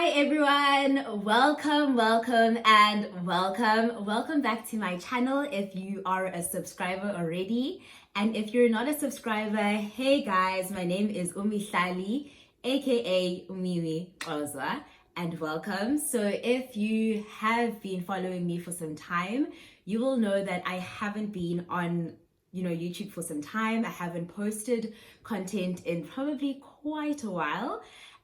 Hi everyone, welcome back to my channel if you are a subscriber already, and if you're not a subscriber, hey guys, my name is Umihlali aka Umiwi Ozwa, and welcome. So if you have been following me for some time, you will know that I haven't been on YouTube for some time. I haven't posted content in probably quite a while.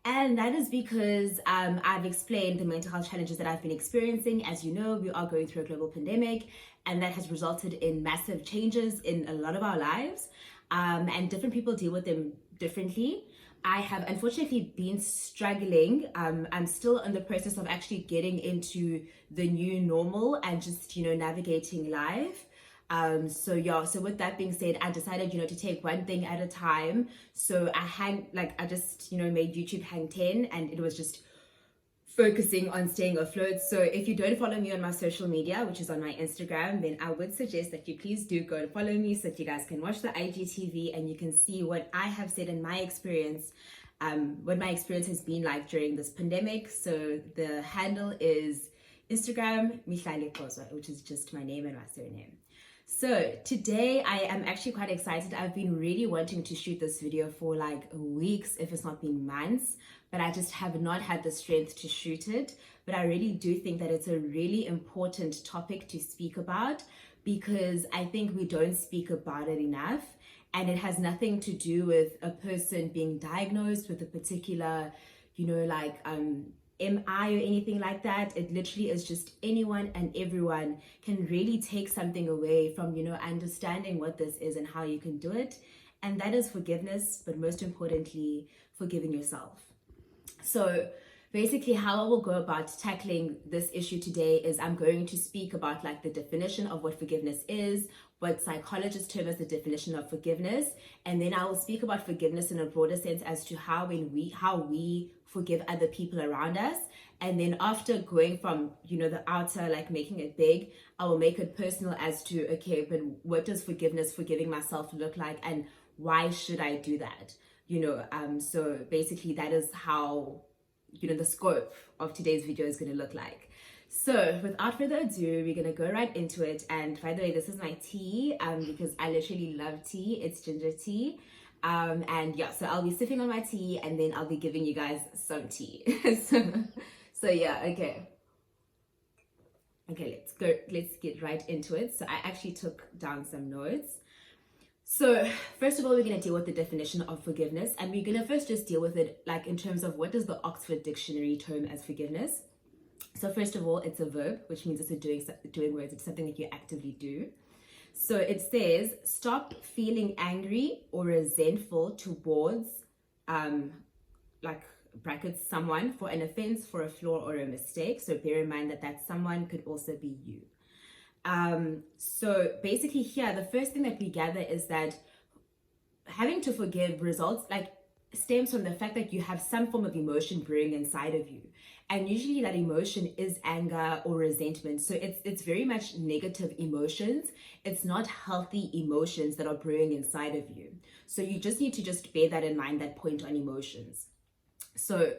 And that is because I've explained the mental health challenges that I've been experiencing. As you know, we are going through a global pandemic, and that has resulted in massive changes in a lot of our lives. And different people deal with them differently. I have unfortunately been struggling. I'm still in the process of actually getting into the new normal and just, navigating life. So with that being said, I decided, to take one thing at a time. So I just made YouTube hang 10, and it was just focusing on staying afloat. So if you don't follow me on my social media, which is on my Instagram, then I would suggest that you please do go and follow me so that you guys can watch the IGTV and you can see what I have said in my experience, what my experience has been like during this pandemic. So the handle is Instagram Mihlali Kozwa, which is just my name and my surname. So today I am actually quite excited. I've been really wanting to shoot this video for like weeks, if it's not been months, but I just have not had the strength to shoot it. But I really do think that it's a really important topic to speak about, because I think we don't speak about it enough. And it has nothing to do with a person being diagnosed with a particular, MI or anything like that. It literally is just anyone and everyone can really take something away from, understanding what this is and how you can do it. And that is forgiveness, but most importantly, forgiving yourself. So basically how I will go about tackling this issue today is I'm going to speak about like the definition of what forgiveness is, what psychologists term as the definition of forgiveness, and then I will speak about forgiveness in a broader sense as to how we forgive other people around us. And then after going from the outer, like making it big, I will make it personal as to, okay, but what does forgiving myself look like, and why should I do that? So basically that is how the scope of today's video is going to look like. So without further ado, we're going to go right into it. And by the way, this is my tea because I literally love tea. It's ginger tea. So I'll be sipping on my tea, and then I'll be giving you guys some tea. Okay, let's get right into it. So I actually took down some notes. So first of all, we're going to deal with the definition of forgiveness, and we're going to first just deal with it like in terms of what does the Oxford Dictionary term as forgiveness. So first of all, it's a verb, which means it's a doing word. It's something that you actively do. So it says, stop feeling angry or resentful towards, someone for an offense, for a flaw, or a mistake. So bear in mind that someone could also be you. So basically here, the first thing that we gather is that having to forgive stems from the fact that you have some form of emotion brewing inside of you. And usually that emotion is anger or resentment. So it's very much negative emotions. It's not healthy emotions that are brewing inside of you. So you just need to just bear that in mind, that point on emotions. So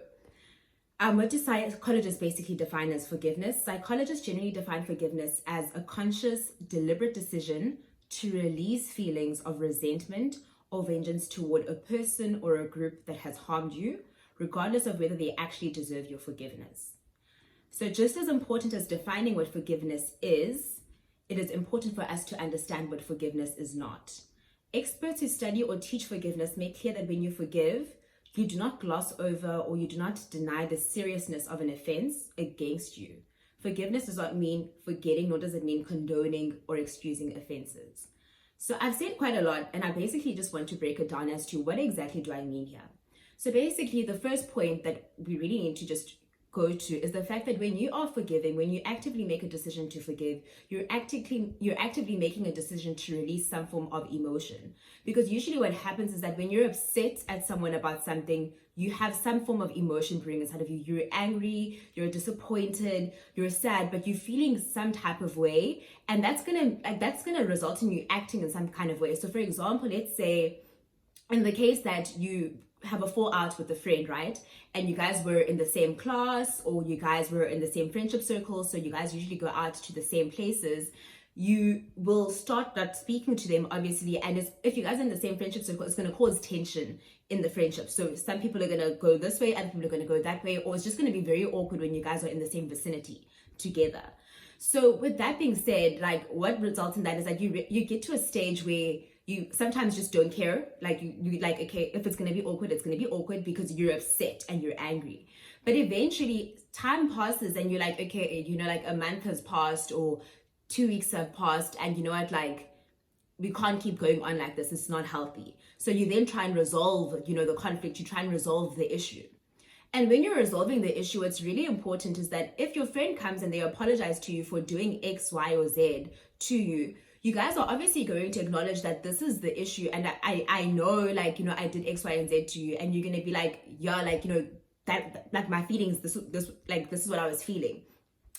what do psychologists basically define as forgiveness? Psychologists generally define forgiveness as a conscious, deliberate decision to release feelings of resentment or vengeance toward a person or a group that has harmed you, regardless of whether they actually deserve your forgiveness. So just as important as defining what forgiveness is, it is important for us to understand what forgiveness is not. Experts who study or teach forgiveness make clear that when you forgive, you do not gloss over or you do not deny the seriousness of an offense against you. Forgiveness does not mean forgetting, nor does it mean condoning or excusing offenses. So I've said quite a lot, and I basically just want to break it down as to what exactly do I mean here. So basically, the first point that we really need to just go to is the fact that when you are forgiving, when you actively make a decision to forgive, you're actively making a decision to release some form of emotion. Because usually what happens is that when you're upset at someone about something, you have some form of emotion brewing inside of you. You're angry, you're disappointed, you're sad, but you're feeling some type of way, and that's gonna result in you acting in some kind of way. So for example, let's say in the case that you have a fallout with a friend, right? And you guys were in the same class, or you guys were in the same friendship circle, so you guys usually go out to the same places, you will start not speaking to them, obviously. And if you guys are in the same friendship circle, it's going to cause tension in the friendship. So some people are going to go this way, other people are going to go that way, or it's just going to be very awkward when you guys are in the same vicinity together. So with that being said, like, what results in that is that you get to a stage where you sometimes just don't care. Like you like, okay, if it's going to be awkward, it's going to be awkward because you're upset and you're angry. But eventually time passes and you're like, okay, you know, like a month has passed or 2 weeks have passed, and you know what, like, we can't keep going on like this. It's not healthy. So you then try and resolve, you know, the conflict. You try and resolve the issue. And when you're resolving the issue, what's really important is that if your friend comes and they apologize to you for doing X, Y, or Z to you, you guys are obviously going to acknowledge that this is the issue. And I know, like, you know, I did X, Y, and Z to you. And you're going to be like, yeah, like, you know, that like my feelings, this is what I was feeling.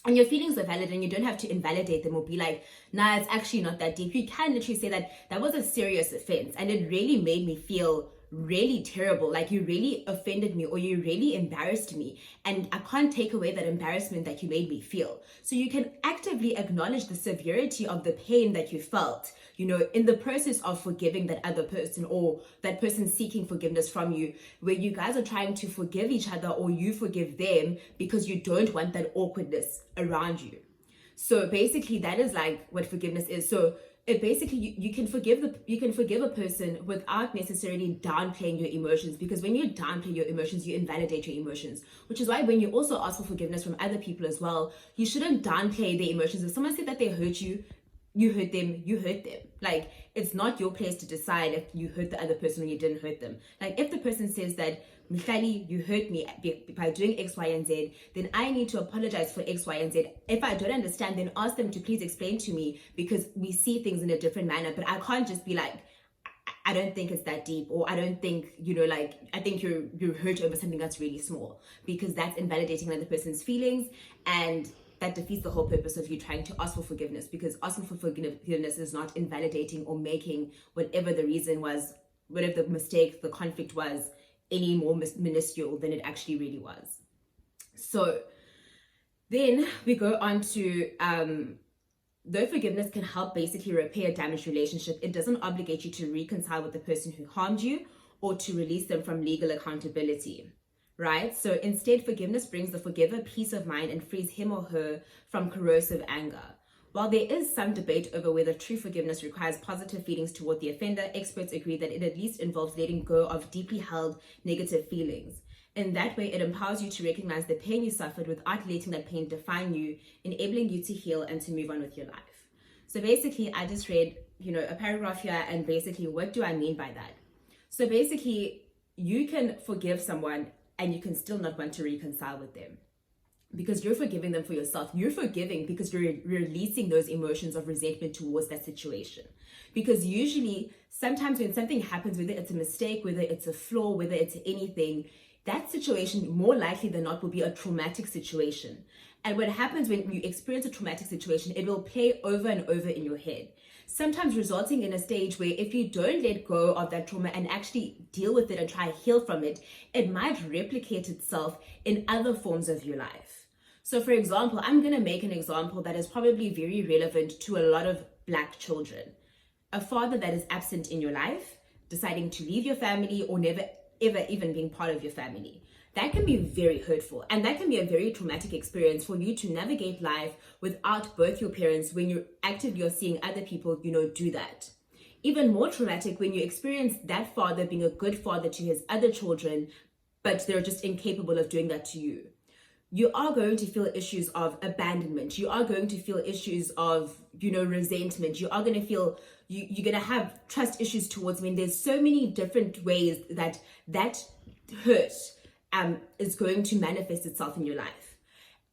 And your feelings are valid, and you don't have to invalidate them or be like, nah, it's actually not that deep. You can literally say that was a serious offense and it really made me feel really terrible. Like, you really offended me, or you really embarrassed me, and I can't take away that embarrassment that you made me feel. So you can actively acknowledge the severity of the pain that you felt, you know, in the process of forgiving that other person, or that person seeking forgiveness from you, where you guys are trying to forgive each other, or you forgive them because you don't want that awkwardness around you. So basically that is like what forgiveness is. So it basically, you can forgive a person without necessarily downplaying your emotions, because when you downplay your emotions, you invalidate your emotions. Which is why when you also ask for forgiveness from other people as well, you shouldn't downplay their emotions. If someone said that they hurt you, you hurt them, you hurt them. Like, it's not your place to decide if you hurt the other person or you didn't hurt them. Like, if the person says that, Mihlali, you hurt me by doing X, Y, and Z, then I need to apologize for X, Y, and Z. If I don't understand, then ask them to please explain to me, because we see things in a different manner. But I can't just be like, I don't think it's that deep, or I don't think, you know, like, I think you're hurt over something that's really small, because that's invalidating another person's feelings, and that defeats the whole purpose of you trying to ask for forgiveness, because asking for forgiveness is not invalidating or making whatever the reason was, whatever the mistake, the conflict was, any more minuscule than it actually really was. So then we go on to, though forgiveness can help basically repair a damaged relationship, it doesn't obligate you to reconcile with the person who harmed you or to release them from legal accountability. Right? So instead, forgiveness brings the forgiver peace of mind and frees him or her from corrosive anger. While there is some debate over whether true forgiveness requires positive feelings toward the offender, experts agree that it at least involves letting go of deeply held negative feelings. In that way, it empowers you to recognize the pain you suffered without letting that pain define you, enabling you to heal and to move on with your life. So basically, I just read, you know, a paragraph here, and basically, what do I mean by that? So basically, you can forgive someone and you can still not want to reconcile with them, because you're forgiving them for yourself. You're forgiving because you're releasing those emotions of resentment towards that situation. Because usually, sometimes when something happens, whether it's a mistake, whether it's a flaw, whether it's anything, that situation, more likely than not, will be a traumatic situation. And what happens when you experience a traumatic situation, it will play over and over in your head, sometimes resulting in a stage where if you don't let go of that trauma and actually deal with it and try to heal from it, it might replicate itself in other forms of your life. So for example, I'm going to make an example that is probably very relevant to a lot of Black children. A father that is absent in your life, deciding to leave your family, or never ever even being part of your family. That can be very hurtful, and that can be a very traumatic experience for you to navigate life without both your parents, when you're actively seeing other people, you know, do that. Even more traumatic when you experience that father being a good father to his other children, but they're just incapable of doing that to you. You are going to feel issues of abandonment. You are going to feel issues of, you know, resentment. You are going to feel, you're going to have trust issues towards men. There's so many different ways that hurt is going to manifest itself in your life.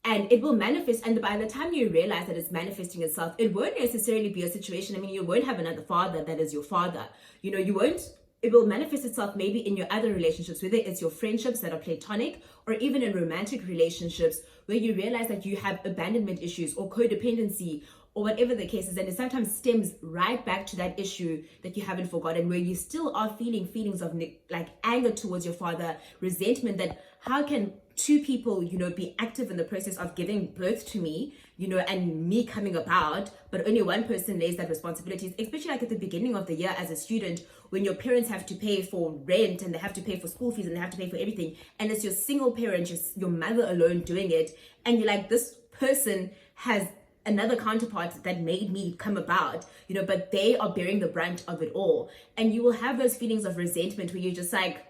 And it will manifest, and by the time you realize that it's manifesting itself, it won't necessarily be a situation. I mean, you won't have another father that is your father. You know, it will manifest itself maybe in your other relationships, whether it's your friendships that are platonic, or even in romantic relationships where you realize that you have abandonment issues or codependency, or whatever the case is, and it sometimes stems right back to that issue that you haven't forgotten, where you still are feeling feelings of like anger towards your father, resentment, that how can two people, be active in the process of giving birth to me, and me coming about, but only one person lays that responsibility, especially like at the beginning of the year as a student, when your parents have to pay for rent and they have to pay for school fees and they have to pay for everything, and it's your single parent, your mother alone doing it, and you're like, this person has another counterpart that made me come about, but they are bearing the brunt of it all. And you will have those feelings of resentment where you're just like,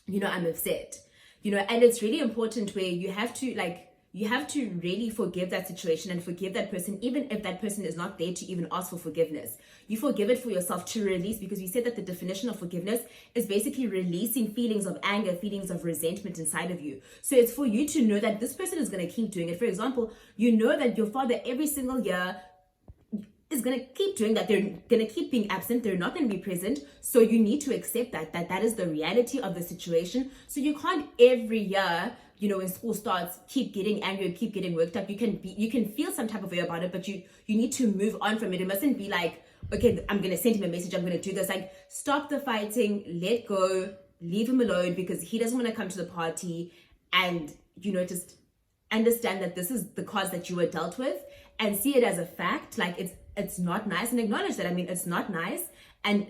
I'm upset, and it's really important where you have to really forgive that situation and forgive that person, even if that person is not there to even ask for forgiveness. You forgive it for yourself to release, because we said that the definition of forgiveness is basically releasing feelings of anger, feelings of resentment inside of you. So it's for you to know that this person is going to keep doing it. For example, you know that your father every single year is going to keep doing that. They're going to keep being absent. They're not going to be present. So you need to accept that is the reality of the situation. So you can't every year, when school starts, keep getting angry, keep getting worked up. You can feel some type of way about it, but you need to move on from it. It mustn't be like, okay, I'm going to send him a message, I'm going to do this. Like, stop the fighting, let go, leave him alone, because he doesn't want to come to the party. And, just understand that this is the cause that you were dealt with, and see it as a fact. Like, it's not nice, and acknowledge that. It's not nice, and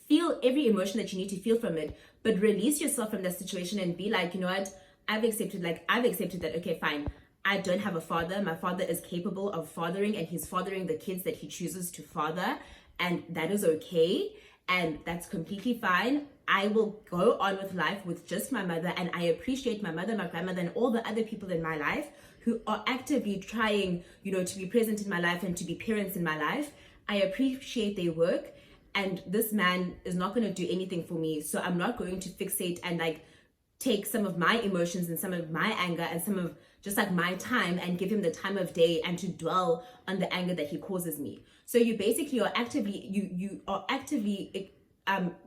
feel every emotion that you need to feel from it, but release yourself from that situation and be like, what, I've accepted that, okay, fine, I don't have a father. My father is capable of fathering, and he's fathering the kids that he chooses to father, and that is okay, and that's completely fine. I will go on with life with just my mother, and I appreciate my mother, my grandmother, and all the other people in my life who are actively trying, to be present in my life and to be parents in my life. I appreciate their work, and this man is not going to do anything for me, so I'm not going to fixate and take some of my emotions and some of my anger and some of just my time and give him the time of day and to dwell on the anger that he causes me. So you basically are actively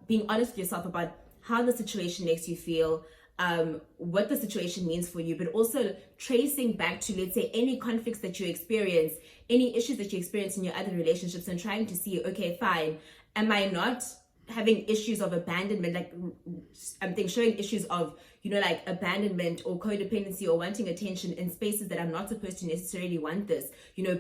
being honest with yourself about how the situation makes you feel, what the situation means for you, but also tracing back to, let's say, any conflicts that you experience, any issues that you experience in your other relationships, and trying to see, okay, fine, am I not having issues of abandonment, showing issues of, abandonment or codependency or wanting attention in spaces that I'm not supposed to necessarily want this,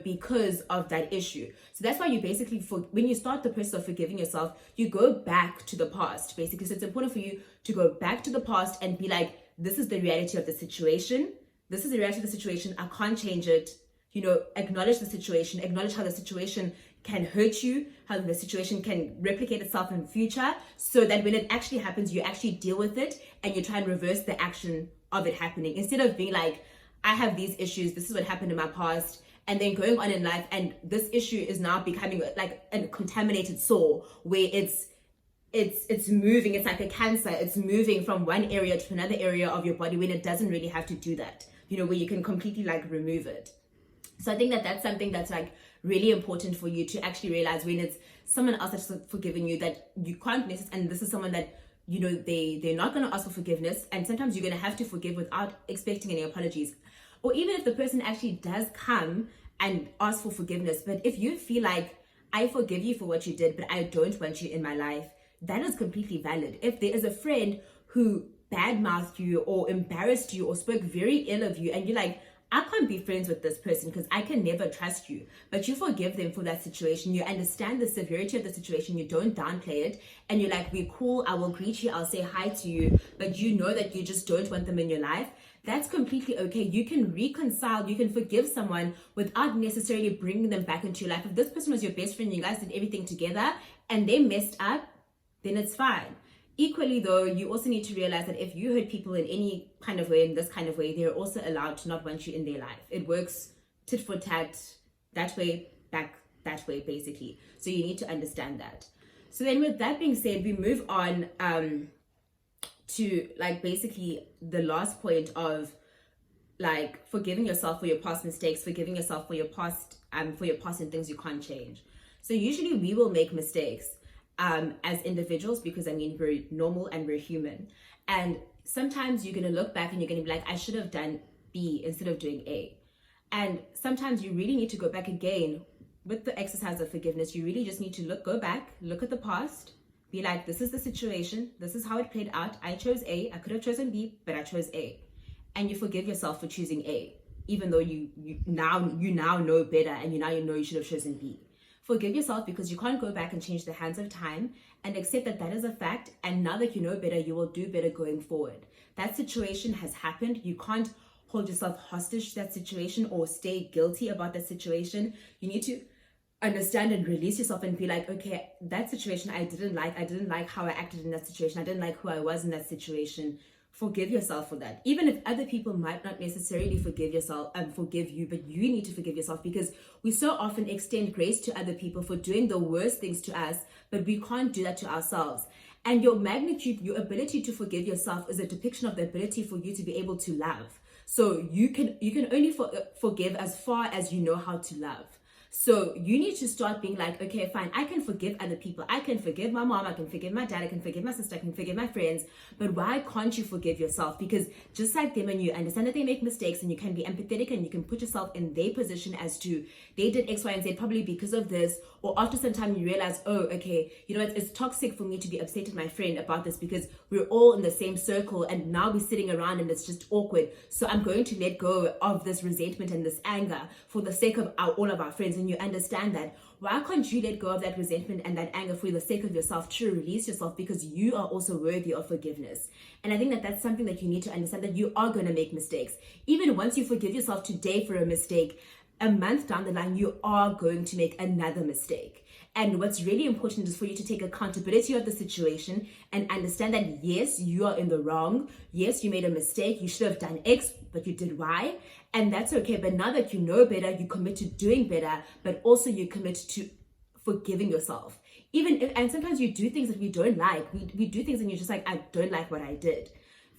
because of that issue. So that's why you basically, when you start the process of forgiving yourself, you go back to the past, basically. So it's important for you to go back to the past and be like, this is the reality of the situation. This is the reality of the situation. I can't change it. Acknowledge the situation, acknowledge how the situation can hurt you, how the situation can replicate itself in the future, so that when it actually happens, you actually deal with it and you try and reverse the action of it happening, instead of being like, I have these issues, this is what happened in my past, and then going on in life, and this issue is now becoming like a contaminated sore where it's moving, it's like a cancer, it's moving from one area to another area of your body, when it doesn't really have to do that, where you can completely remove it. So I think that that's something that's really important for you to actually realize, when it's someone else that's forgiving you, that you can't necessarily, and this is someone that, they're not going to ask for forgiveness, and sometimes you're going to have to forgive without expecting any apologies. Or even if the person actually does come and ask for forgiveness, but if you feel like, I forgive you for what you did, but I don't want you in my life, that is completely valid. If there is a friend who badmouthed you or embarrassed you or spoke very ill of you, and you're like, I can't be friends with this person because I can never trust you, but you forgive them for that situation, you understand the severity of the situation, you don't downplay it, and you're like, we're cool, I will greet you, I'll say hi to you, but you know that you just don't want them in your life, that's completely okay. You can reconcile, you can forgive someone without necessarily bringing them back into your life. If this person was your best friend, you guys did everything together, and they messed up, then it's fine. Equally though, you also need to realize that if you hurt people in any kind of way, in this kind of way, they're also allowed to not want you in their life. It works tit for tat, that way, back that way, basically. So you need to understand that. So then with that being said, we move on to basically the last point of forgiving yourself for your past mistakes, forgiving yourself for your past and things you can't change. So usually we will make mistakes as individuals, because we're normal and we're human, and sometimes you're going to look back and you're going to be like, I should have done B instead of doing A. And sometimes you really need to go back again with the exercise of forgiveness, you really just need to go back, look at the past, be like, this is the situation, this is how it played out. I chose A, I could have chosen B, but I chose A. And you forgive yourself for choosing A, even though you now know better, and you know you should have chosen B. Forgive yourself because you can't go back and change the hands of time, and accept that that is a fact. And now that you know better, you will do better going forward. That situation has happened. You can't hold yourself hostage to that situation or stay guilty about that situation. You need to understand and release yourself and be like, okay, that situation I didn't like how I acted in that situation. I didn't like who I was in that situation. Forgive yourself for that. Even if other people might not necessarily forgive you, but you need to forgive yourself, because we so often extend grace to other people for doing the worst things to us, but we can't do that to ourselves. And your magnitude, your ability to forgive yourself is a depiction of the ability for you to be able to love. So you can only forgive as far as you know how to love. So you need to start being like, okay, fine, I can forgive other people. I can forgive my mom, I can forgive my dad, I can forgive my sister, I can forgive my friends. But why can't you forgive yourself? Because just like them, and you understand that they make mistakes, and you can be empathetic and you can put yourself in their position as to, they did X, Y, and Z probably because of this. Or after some time you realize, oh, okay, you know, it's toxic for me to be upset at my friend about this because we're all in the same circle and now we're sitting around and it's just awkward. So I'm going to let go of this resentment and this anger for the sake of all of our friends. And you understand that. Why can't you let go of that resentment and that anger for the sake of yourself, to release yourself, because you are also worthy of forgiveness? And I think that that's something that you need to understand, that you are going to make mistakes. Even once you forgive yourself today for a mistake, a month down the line, you are going to make another mistake. And what's really important is for you to take accountability of the situation and understand that, yes, you are in the wrong. Yes, you made a mistake. You should have done X, but you did Y. And that's okay. But now that you know better, you commit to doing better, but also you commit to forgiving yourself. And sometimes you do things that we don't like. We do things and you're just like, I don't like what I did.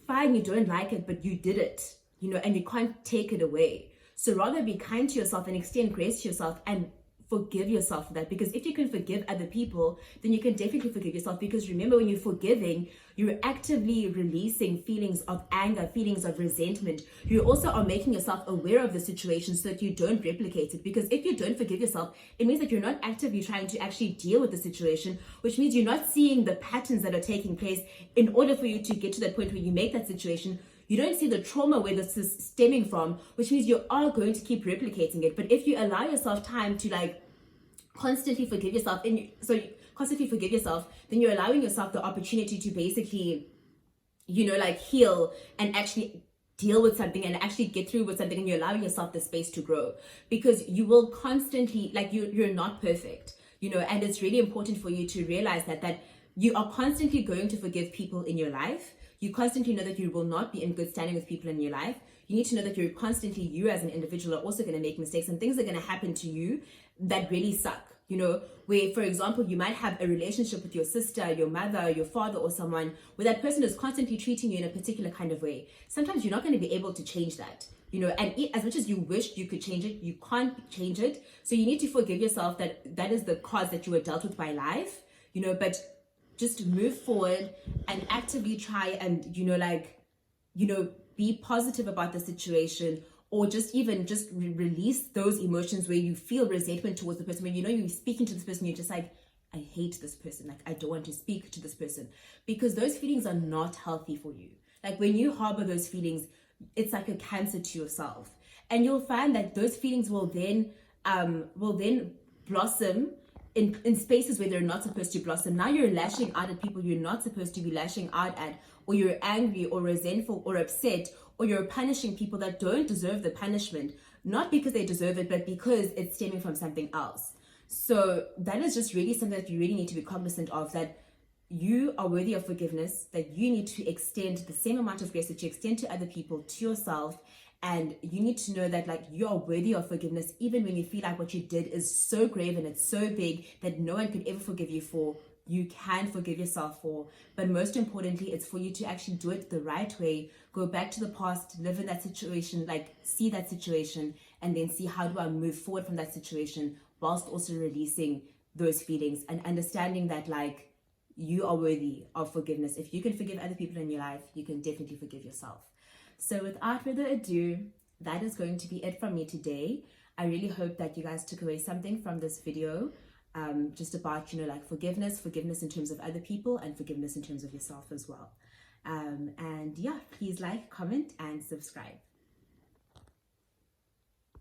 Fine, you don't like it, but you did it, you know, and you can't take it away. So rather be kind to yourself and extend grace to yourself and forgive yourself for that. Because if you can forgive other people, then you can definitely forgive yourself. Because remember, when you're forgiving, you're actively releasing feelings of anger, feelings of resentment. You also are making yourself aware of the situation so that you don't replicate it. Because if you don't forgive yourself, it means that you're not actively trying to actually deal with the situation, which means you're not seeing the patterns that are taking place in order for you to get to that point where you make that situation. You don't see the trauma where this is stemming from, which means you are going to keep replicating it. But if you allow yourself time to constantly forgive yourself, then you're allowing yourself the opportunity to basically, heal and actually deal with something and actually get through with something, and you're allowing yourself the space to grow, because you will constantly, you're not perfect, and it's really important for you to realize that you are constantly going to forgive people in your life. You constantly know that you will not be in good standing with people in your life. You need to know that you as an individual are also going to make mistakes, and things are going to happen to you that really suck. Where, for example, you might have a relationship with your sister, your mother, your father, or someone where that person is constantly treating you in a particular kind of way. Sometimes you're not going to be able to change that, and as much as you wish you could change it, you can't change it. So you need to forgive yourself that is the cause that you were dealt with by life, but just move forward and actively try and, be positive about the situation, or just release those emotions where you feel resentment towards the person, when you're speaking to this person, you're just like, I hate this person, I don't want to speak to this person, because those feelings are not healthy for you. When you harbor those feelings, it's like a cancer to yourself, and you'll find that those feelings will then blossom in spaces where they're not supposed to blossom. Now you're lashing out at people you're not supposed to be lashing out at, or you're angry or resentful or upset, or you're punishing people that don't deserve the punishment, not because they deserve it, but because it's stemming from something else. So that is just really something that you really need to be cognizant of, that you are worthy of forgiveness, that you need to extend the same amount of grace that you extend to other people, to yourself. And you need to know that you are worthy of forgiveness, even when you feel like what you did is so grave and it's so big that no one could ever forgive you for. You can forgive yourself for. But most importantly, it's for you to actually do it the right way. Go back to the past, live in that situation, see that situation, and then see, how do I move forward from that situation, whilst also releasing those feelings and understanding that you are worthy of forgiveness. If you can forgive other people in your life, you can definitely forgive yourself. So without further ado, that is going to be it from me today. I really hope that you guys took away something from this video, just about, like forgiveness in terms of other people, and forgiveness in terms of yourself as well. And yeah, please like, comment, and subscribe.